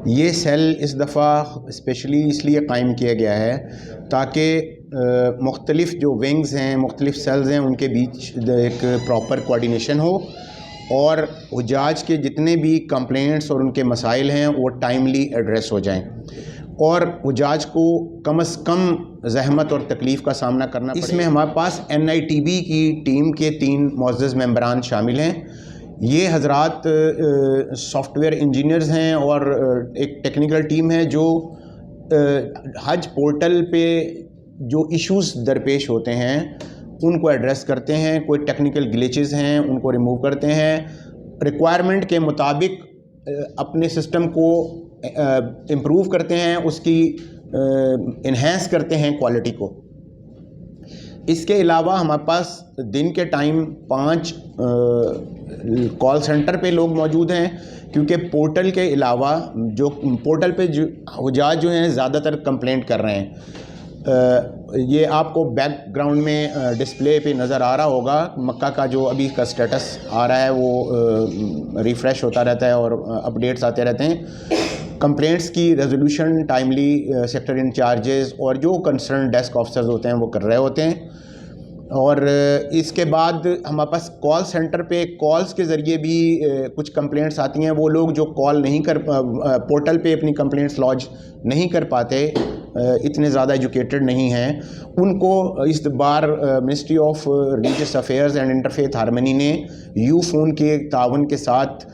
یہ سیل اس دفعہ اسپیشلی اس لیے قائم کیا گیا ہے تاکہ مختلف جو ونگز ہیں، مختلف سیلز ہیں، ان کے بیچ ایک پراپر کوآرڈینیشن ہو اور حجاج کے جتنے بھی کمپلینٹس اور ان کے مسائل ہیں وہ ٹائملی ایڈریس ہو جائیں اور حجاج کو کم از کم زحمت اور تکلیف کا سامنا کرنا پڑے۔ اس میں ہمارے پاس NITB کی ٹیم کے 3 معزز ممبران شامل ہیں۔ یہ حضرات سافٹ ویئر انجینئرز ہیں اور ایک ٹیکنیکل ٹیم ہے جو حج پورٹل پہ جو ایشوز درپیش ہوتے ہیں ان کو ایڈریس کرتے ہیں، کوئی ٹیکنیکل گلیچز ہیں ان کو ریموو کرتے ہیں، ریکوائرمنٹ کے مطابق اپنے سسٹم کو امپروو کرتے ہیں، اس کی انہینس کرتے ہیں کوالٹی کو۔ اس کے علاوہ ہمارے پاس دن کے ٹائم 5 کال سینٹر پہ لوگ موجود ہیں، کیونکہ پورٹل کے علاوہ جو پورٹل پہ جو حجاج جو ہیں زیادہ تر کمپلینٹ کر رہے ہیں۔ یہ آپ کو بیک گراؤنڈ میں ڈسپلے پہ نظر آ رہا ہوگا، مکہ کا جو ابھی کا سٹیٹس آ رہا ہے وہ ریفریش ہوتا رہتا ہے اور اپڈیٹس آتے رہتے ہیں۔ کمپلینٹس کی ریزولوشن ٹائملی سیکٹر انچارجز اور جو کنسرن ڈیسک آفیسرز ہوتے ہیں وہ کر رہے ہوتے ہیں۔ اور اس کے بعد ہمارے پاس کال سینٹر پہ کالز کے ذریعے بھی کچھ کمپلینٹس آتی ہیں۔ وہ لوگ جو کال نہیں پورٹل پہ اپنی کمپلینٹس لانچ نہیں کر پاتے، اتنے زیادہ ایجوکیٹڈ نہیں ہیں، ان کو اس بار ministry of religious affairs and interfaith harmony نے یو فون کے تعاون کے ساتھ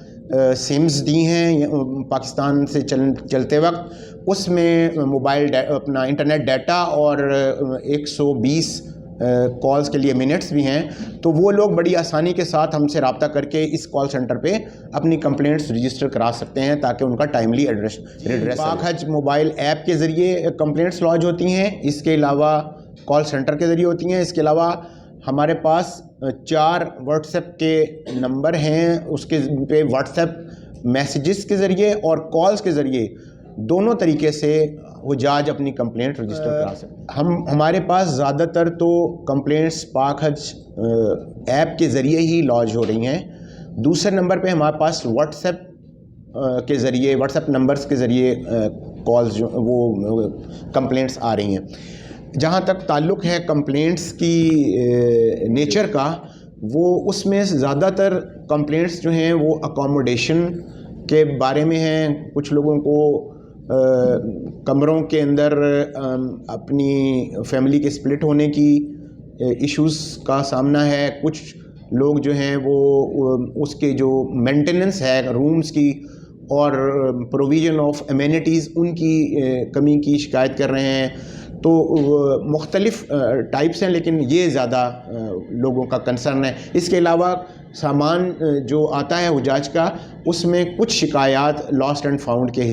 سمز دی ہیں پاکستان سے چلتے وقت۔ اس میں موبائل اپنا انٹرنیٹ ڈیٹا اور 120 کالز کے لیے منٹس بھی ہیں، تو وہ لوگ بڑی آسانی کے ساتھ ہم سے رابطہ کر کے اس کال سینٹر پہ اپنی کمپلینٹس رجسٹر کرا سکتے ہیں تاکہ ان کا ٹائملی ایڈریس۔ پاک حج موبائل ایپ کے ذریعے کمپلینٹس لانچ ہوتی ہیں، اس کے علاوہ کال سینٹر کے ذریعے ہوتی ہیں۔ اس کے علاوہ ہمارے پاس 4 واٹس ایپ کے نمبر ہیں، اس کے پہ واٹس ایپ میسیجز کے ذریعے اور کالز کے ذریعے دونوں طریقے سے حجاج اپنی کمپلینٹ رجسٹر کرا سکتے ہیں۔ ہمارے پاس زیادہ تر تو کمپلینٹس پاک حج ایپ کے ذریعے ہی لانچ ہو رہی ہیں۔ دوسرے نمبر پہ ہمارے پاس واٹس ایپ کے ذریعے، واٹس ایپ نمبرز کے ذریعے کالز جو وہ کمپلینٹس آ رہی ہیں۔ جہاں تک تعلق ہے کمپلینٹس کی نیچر کا، وہ اس میں زیادہ تر کمپلینٹس جو ہیں وہ اکاموڈیشن کے بارے میں ہیں۔ کچھ لوگوں کو کمروں کے اندر اپنی فیملی کے سپلٹ ہونے کی ایشوز کا سامنا ہے۔ کچھ لوگ جو ہیں وہ اس کے جو مینٹیننس ہے رومز کی اور پروویژن آف امینٹیز ان کی کمی کی شکایت کر رہے ہیں۔ تو مختلف ٹائپس ہیں، لیکن یہ زیادہ لوگوں کا کنسرن ہے۔ اس کے علاوہ سامان جو آتا ہے حجاج کا، اس میں کچھ شکایات لاسٹ اینڈ فاؤنڈ کے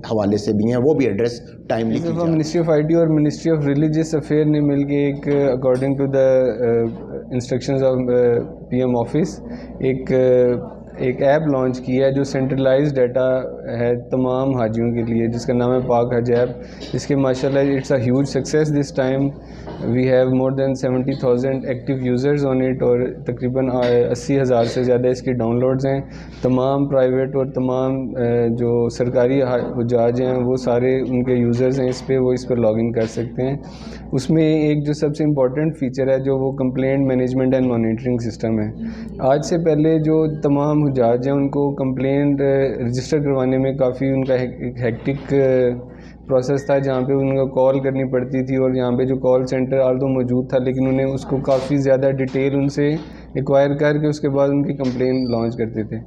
حوالے سے بھی ہیں، وہ بھی ایڈریس ٹائملی کی جائے۔ منسٹری آف IT اور منسٹری آف ریلیجس افیئر نے مل کے ایک according to the instructions of PM office ایک ایپ لانچ کی ہے جو سینٹرلائز ڈیٹا ہے تمام حاجیوں کے لیے، جس کا نام ہے پاک حج ایپ۔ اس کے ماشاءاللہ it's a huge success this time, we have more than 70,000 active users on it, اور تقریباً 80,000 سے زیادہ اس کی ڈاؤن لوڈز ہیں۔ تمام پرائیویٹ اور تمام جو سرکاری حجاج ہیں وہ سارے ان کے یوزرز ہیں اس پہ، وہ اس پر لاگ ان کر سکتے ہیں۔ اس میں ایک جو سب سے امپورٹنٹ فیچر ہے جو وہ complaint management and monitoring system ہے۔ آج سے پہلے جو تمام حجاج ہیں ان کو کمپلینٹ رجسٹر کروانے میں کافی ان کا ہیکٹک پروسیس تھا، جہاں پہ ان کو کال کرنی پڑتی تھی، اور یہاں پہ جو کال سینٹر آلدو موجود تھا لیکن انہیں اس کو کافی زیادہ ڈیٹیل ان سے ایکوائر کر کے اس کے بعد ان کی کمپلین لانچ کرتے تھے۔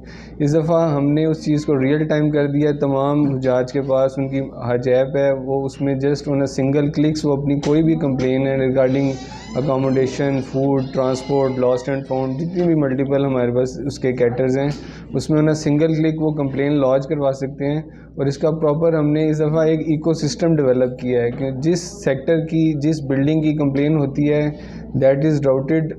اس دفعہ ہم نے اس چیز کو ریئل ٹائم کر دیا۔ تمام حجاج کے پاس ان کی حج ایپ ہے، وہ اس میں جسٹ ان سنگل کلکس وہ اپنی کوئی بھی کمپلین ہے regarding accommodation, food, transport, last and found, جتنی بھی ملٹیپل ہمارے پاس اس کے کیٹرز ہیں، اس میں انہیں سنگل کلک وہ کمپلین لانچ کروا سکتے ہیں۔ اور اس کا پراپر ہم نے اس دفعہ ایک ایکو سسٹم ڈیولپ کیا ہے کہ جس سیکٹر کی، جس بلڈنگ کی کمپلین ہوتی ہے، that is routed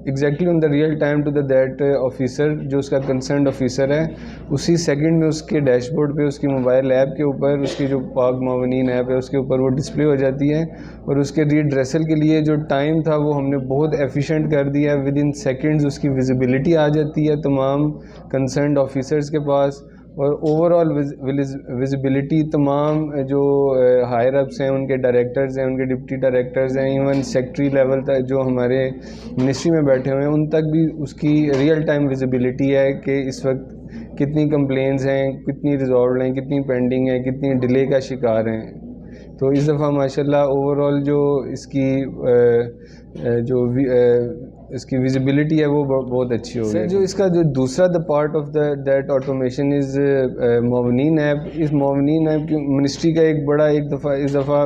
exactly on the real time to the that officer, جو اس کا کنسرنڈ آفیسر ہے۔ اسی سیکنڈ میں اس کے ڈیش بورڈ پہ، اس کی موبائل ایپ کے اوپر، اس کی جو پاک معاونین ایپ ہے اس کے اوپر وہ ڈسپلے ہو جاتی ہے، اور اس کے ریڈریسل کے لیے جو ٹائم تھا وہ ہم نے بہت ایفیشینٹ کر دیا ہے۔ ود ان سیکنڈز اس کی ویزیبلٹی آ جاتی ہے تمام کنسرنڈ آفیسرز کے پاس، اور اوور آل ویزیبلٹی تمام جو ہائر اپس ہیں، ان کے ڈائریکٹرز ہیں، ان کے ڈپٹی ڈائریکٹرز ہیں، ایون سیکٹری لیول تک جو ہمارے منسٹری میں بیٹھے ہوئے ہیں ان تک بھی اس کی ریئل ٹائم ویزیبلٹی ہے کہ اس وقت کتنی کمپلینز ہیں، کتنی ریزالوڈ ہیں، کتنی پینڈنگ ہیں، کتنی ڈیلے کا شکار ہیں. تو اس دفعہ ماشاءاللہ اوور آل جو اس کی اس کی ویزیبلٹی ہے وہ بہت اچھی ہو گئی. جو اس کا جو دوسرا part of that automation is Muawineen app. اس معاونین ایپ کی منسٹری کا ایک بڑا اس دفعہ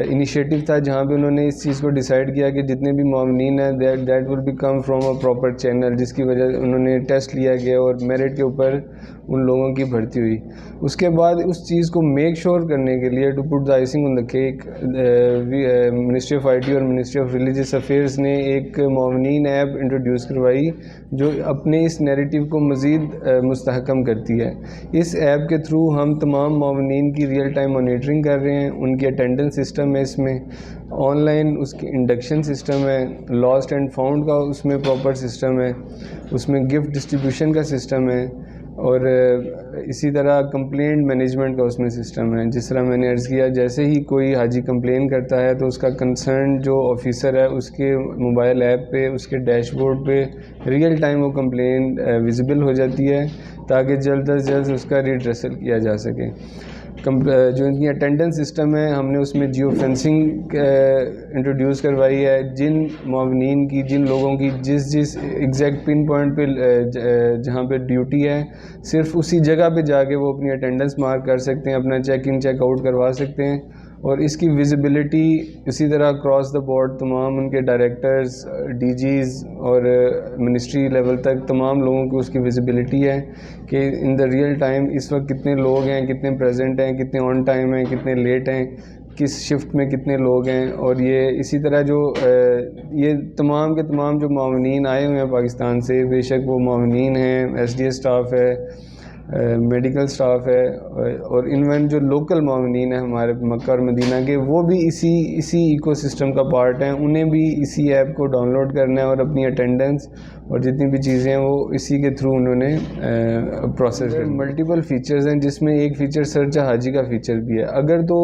انیشیٹو تھا جہاں پہ انہوں نے اس چیز کو ڈیسائیڈ کیا کہ جتنے بھی معاونین ہیں that will be come from a proper channel, جس کی وجہ سے انہوں نے ٹیسٹ لیا گیا اور میرٹ کے اوپر ان لوگوں کی بھرتی ہوئی. اس کے بعد اس چیز کو میک شور کرنے کے لیے to put the icing on the cake, ministry of I T اور منسٹری آف ریلیجیس افیئرس نے ایک معاونین ایپ انٹروڈیوس کروائی جو اپنے اس نیریٹو کو مزید مستحکم کرتی ہے. اس ایپ کے تھرو ہم تمام معاونین کی ریئل ٹائم مانیٹرنگ کر رہے ہیں، ان کی اٹینڈنس سسٹم ہے، اس میں آن لائن اس کی انڈکشن سسٹم ہے، لاسٹ اینڈ فاؤنڈ کا اس میں پراپر سسٹم ہے، اس میں گفٹ ڈسٹریبیوشن کا سسٹم ہے، اور اسی طرح کمپلینٹ مینجمنٹ کا اس میں سسٹم ہے. جس طرح میں نے عرض کیا، جیسے ہی کوئی حاجی کمپلین کرتا ہے تو اس کا کنسرن جو آفیسر ہے اس کے موبائل ایپ پہ، اس کے ڈیش بورڈ پہ ریئل ٹائم وہ کمپلین ویزیبل ہو جاتی ہے تاکہ جلد از جلد اس کا ریڈریسل کیا جا سکے. جو ان کی اٹینڈنس سسٹم ہے، ہم نے اس میں جیو فینسنگ انٹروڈیوس کروائی ہے. جن معاونین کی، جن لوگوں کی جس ایگزیکٹ پن پوائنٹ پہ جہاں پہ ڈیوٹی ہے، صرف اسی جگہ پہ جا کے وہ اپنی اٹینڈنس مارک کر سکتے ہیں، اپنا چیک ان چیک آؤٹ کروا سکتے ہیں. اور اس کی ویزیبلٹی اسی طرح اکراس دا بورڈ تمام ان کے ڈائریکٹرز، ڈی جیز اور منسٹری لیول تک تمام لوگوں کی اس کی ویزیبلٹی ہے کہ ان دا ریئل ٹائم اس وقت کتنے لوگ ہیں، کتنے پریزنٹ ہیں، کتنے آن ٹائم ہیں، کتنے لیٹ ہیں، کس شفٹ میں کتنے لوگ ہیں. اور یہ اسی طرح جو یہ تمام کے تمام جو معاونین آئے ہوئے ہیں پاکستان سے، بے شک وہ معاونین ہیں، ایس ڈی ایس اسٹاف ہے، میڈیکل سٹاف ہے، اور انوین جو لوکل معاونین ہیں ہمارے مکہ اور مدینہ کے، وہ بھی اسی ایکو سسٹم کا پارٹ ہیں. انہیں بھی اسی ایپ کو ڈاؤن لوڈ کرنا ہے اور اپنی اٹینڈنس اور جتنی بھی چیزیں ہیں وہ اسی کے تھرو انہوں نے پروسیس کر. ملٹیپل فیچرز ہیں جس میں ایک فیچر سرچ حاجی کا فیچر بھی ہے. اگر تو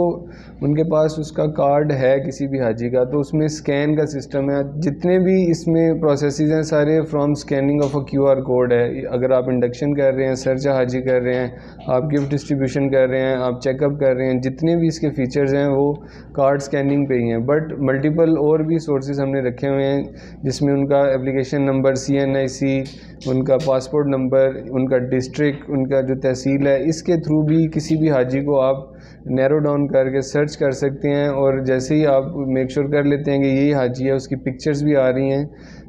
ان کے پاس اس کا کارڈ ہے کسی بھی حاجی کا تو اس میں اسکین کا سسٹم ہے. جتنے بھی اس میں پروسیسز ہیں سارے from scanning of a Q R code ہے. اگر آپ انڈکشن کر رہے ہیں، سرچ حاجی کر رہے ہیں، آپ گفٹ ڈسٹریبیوشن کر رہے ہیں، آپ چیک اپ کر رہے ہیں، جتنے بھی اس کے فیچرز ہیں وہ کارڈ اسکیننگ پہ ہی ہیں. بٹ ملٹیپل اور بھی سورسز ہم نے رکھے ہوئے ہیں جس میں ان کا اپلیکیشن نمبر، CNIC، ان کا پاسپورٹ نمبر، ان کا ڈسٹرکٹ، ان کا جو تحصیل ہے، اس کے تھرو بھی کسی بھی حاجی کو آپ نیرو ڈاؤن کر کے سرچ کر سکتے ہیں. اور جیسے ہی آپ میک شور کر لیتے ہیں کہ یہی حاجی ہے، اس کی پکچرز بھی آ رہی ہیں،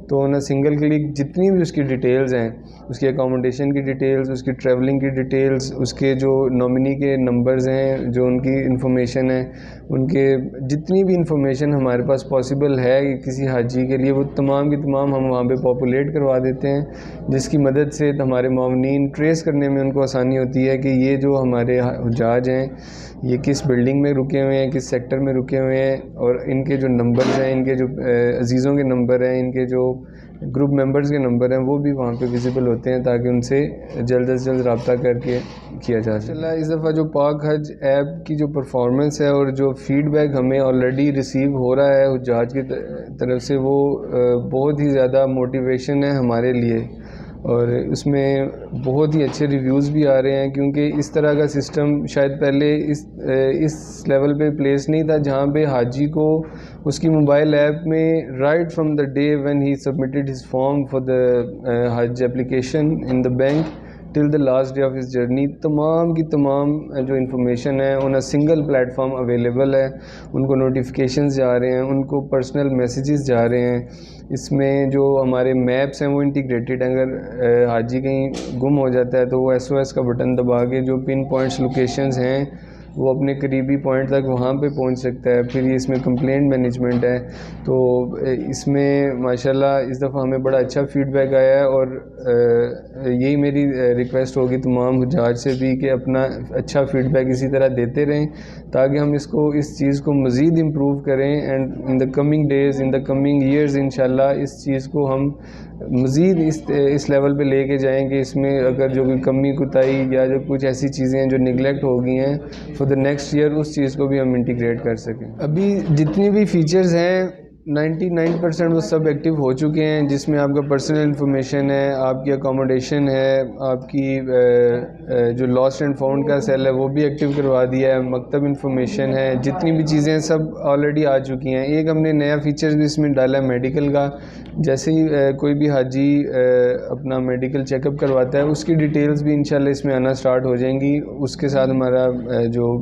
تو انہیں سنگل کلک جتنی بھی اس کی ڈیٹیلز ہیں، اس کی اکاموڈیشن کی ڈیٹیلز، اس کی ٹریولنگ کی ڈیٹیلز، اس کے جو نامنی کے نمبرز ہیں، جو ان کی انفارمیشن ہے، ان کے جتنی بھی انفارمیشن ہمارے پاس پاسبل ہے کسی حاجی کے لیے، وہ تمام کی تمام ہم وہاں پہ پاپولیٹ کروا دیتے ہیں، جس کی مدد سے ہمارے معاونین ٹریس کرنے میں ان کو آسانی ہوتی ہے کہ یہ جو ہمارے حجاج ہیں یہ کس بلڈنگ میں رکے ہوئے ہیں، کس سیکٹر میں رکے ہوئے ہیں، اور ان کے جو نمبرز ہیں، ان کے جو عزیزوں کے نمبر ہیں، ان کے جو گروپ ممبرز کے نمبر ہیں، وہ بھی وہاں پہ ویزیبل ہوتے ہیں تاکہ ان سے جلد از جلد رابطہ کر کے کیا جا سکے. اس دفعہ جو پاک حج ایپ کی جو پرفارمنس ہے اور جو فیڈ بیک ہمیں آلریڈی ریسیو ہو رہا ہے حجاج کی طرف سے، وہ بہت ہی زیادہ موٹیویشن ہے ہمارے لیے، اور اس میں بہت ہی اچھے ریویوز بھی آ رہے ہیں کیونکہ اس طرح کا سسٹم شاید پہلے اس لیول پہ پلیس نہیں تھا جہاں پہ حاجی کو اس کی موبائل ایپ میں right from the day when he submitted his form for the Hajj application in the bank till the last day of his journey, تمام کی تمام جو انفارمیشن ہے in single plate form available ہے. ان کو notifications جا رہے ہیں، ان کو پرسنل میسیجز جا رہے ہیں. اس میں جو ہمارے میپس ہیں وہ انٹیگریٹڈ ہیں. اگر حاجی کہیں گم ہو جاتا ہے تو وہ SOS کا بٹن دبا کے جو پن پوائنٹس لوکیشنز ہیں وہ اپنے قریبی پوائنٹ تک وہاں پہ پہنچ سکتا ہے. پھر یہ اس میں کمپلینٹ مینجمنٹ ہے. تو اس میں ماشاءاللہ اس دفعہ ہمیں بڑا اچھا فیڈ بیک آیا ہے, اور یہی میری ریکویسٹ ہوگی تمام حجاج سے بھی کہ اپنا اچھا فیڈ بیک اسی طرح دیتے رہیں تاکہ ہم اس چیز کو مزید امپروو کریں, and in the coming days, in the coming years انشاءاللہ اس چیز کو ہم مزید اس لیول پہ لے کے جائیں کہ اس میں اگر جو کوئی کمی کوتاہی یا جو کچھ ایسی چیزیں ہیں جو نگلیکٹ ہو گئی ہیں فار دا نیکسٹ ایئر, اس چیز کو بھی ہم انٹیگریٹ کر سکیں. ابھی جتنی بھی فیچرز ہیں 99% وہ سب ایکٹیو ہو چکے ہیں, جس میں آپ کا پرسنل انفارمیشن ہے, آپ کی اکوموڈیشن ہے, آپ کی جو لاسٹ اینڈ فاؤنڈ کا سیل ہے وہ بھی ایکٹیو کروا دیا ہے, مکتب انفارمیشن ہے, جتنی بھی چیزیں سب آلریڈی آ چکی ہیں. ایک ہم نے نیا فیچر بھی اس میں ڈالا ہے میڈیکل کا. جیسے ہی کوئی بھی حاجی اپنا میڈیکل چیک اپ کرواتا ہے اس کی ڈیٹیلز بھی انشاءاللہ اس میں آنا سٹارٹ ہو جائیں گی. اس کے ساتھ ہمارا جو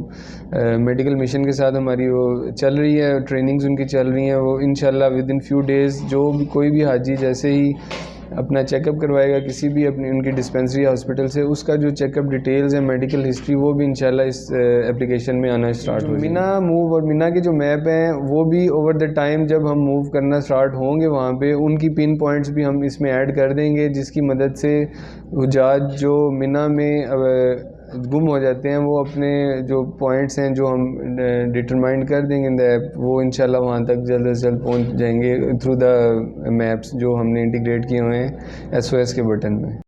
میڈیکل مشن کے ساتھ ہماری وہ چل رہی ہے, ٹریننگز ان کی چل رہی ہیں, وہ انشاءاللہ ود ان فیو ڈیز جو بھی کوئی بھی حاجی جیسے ہی اپنا چیک اپ کروائے گا کسی بھی اپنی ان کی ڈسپینسری ہاسپٹل سے, اس کا جو چیک اپ ڈیٹیلز ہیں, میڈیکل ہسٹری, وہ بھی انشاءاللہ اس اپلیکیشن میں آنا سٹارٹ ہو. مینا موو اور مینا کے جو میپ ہیں وہ بھی اوور دا ٹائم جب ہم موو کرنا سٹارٹ ہوں گے وہاں پہ ان کی پن پوائنٹس بھی ہم اس میں ایڈ کر دیں گے, جس کی مدد سے حجاج جو مینا میں گم ہو جاتے ہیں وہ اپنے جو پوائنٹس ہیں جو ہم ڈٹرمائنڈ کر دیں گے ان دا ایپ, وہ انشاءاللہ وہاں تک جلد از جلد پہنچ جائیں گے تھرو دا میپس جو ہم نے انٹیگریٹ کیے ہوئے ہیں SOS کے بٹن میں.